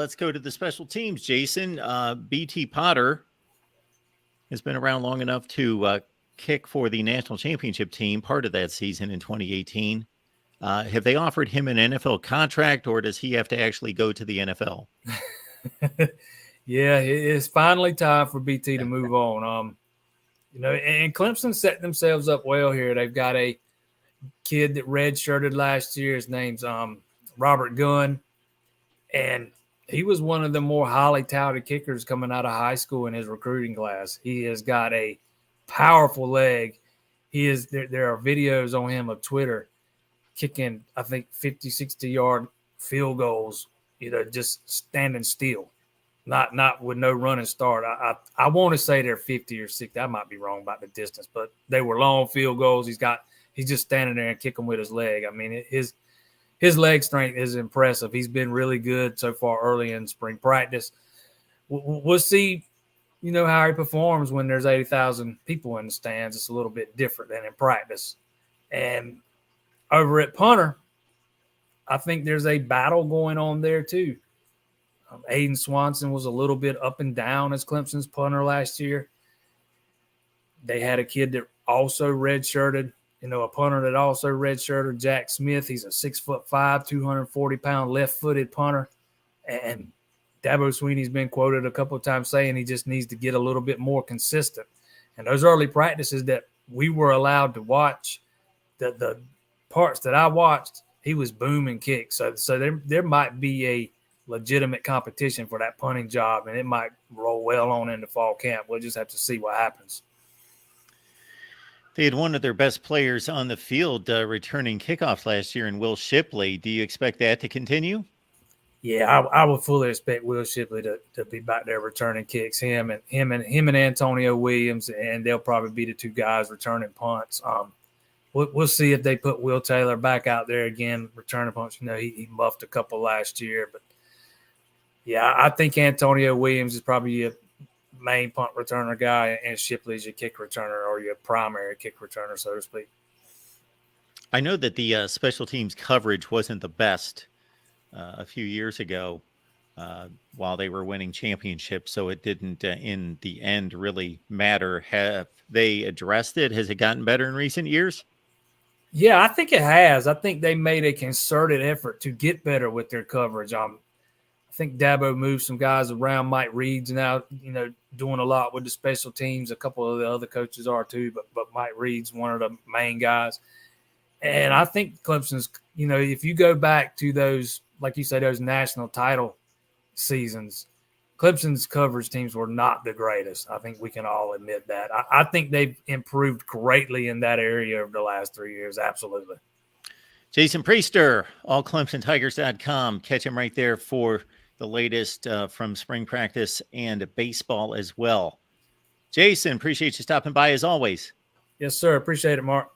let's go to the special teams. Jason, BT Potter has been around long enough to kick for the national championship team part of that season in 2018. Have they offered him an NFL contract, or does he have to actually go to the NFL? Yeah, it's finally time for BT to move on. And Clemson set themselves up well here. They've got a kid that redshirted last year. His name's Robert Gunn, and he was one of the more highly touted kickers coming out of high school in his recruiting class. He has got a powerful leg. There are videos on him of Twitter kicking, I think, 50, 60-yard field goals, just standing still, not with no running start. I want to say they're 50 or 60. I might be wrong about the distance, but they were long field goals. He's just standing there and kicking with his leg. I mean, his leg strength is impressive. He's been really good so far early in spring practice. We'll see, how he performs when there's 80,000 people in the stands. It's a little bit different than in practice. And over at punter, I think there's a battle going on there too. Aiden Swanson was a little bit up and down as Clemson's punter last year. They had a kid that also redshirted, a punter that also redshirted, Jack Smith. He's a 6'5", 240-pound left-footed punter. And Dabo Sweeney's been quoted a couple of times saying he just needs to get a little bit more consistent. And those early practices that we were allowed to watch, the parts that I watched, he was booming kicks. So there might be a legitimate competition for that punting job, and it might roll well on into fall camp. We'll just have to see what happens. They had one of their best players on the field returning kickoffs last year in Will Shipley. Do you expect that to continue? Yeah, I would fully expect Will Shipley to be back there returning kicks. Him and Antonio Williams, and they'll probably be the two guys returning punts. We'll see if they put Will Taylor back out there again, returning punts. He muffed a couple last year, but yeah, I think Antonio Williams is probably your main punt returner guy, and Shipley's your kick returner or your primary kick returner, so to speak. I know that the special teams coverage wasn't the best a few years ago while they were winning championships, so it didn't in the end really matter. Have they addressed it? Has it gotten better in recent years? Yeah, I think it has. I think they made a concerted effort to get better with their coverage. I think Dabo moved some guys around. Mike Reed's now, doing a lot with the special teams. A couple of the other coaches are too, but Mike Reed's one of the main guys. And I think Clemson's, if you go back to those, like you say, those national title seasons, Clemson's coverage teams were not the greatest. I think we can all admit that. I think they've improved greatly in that area over the last 3 years. Absolutely. Jason Priester, allclemsontigers.com. Catch him right there for the latest from spring practice and baseball as well. Jason, appreciate you stopping by as always. Yes, sir. Appreciate it, Mark.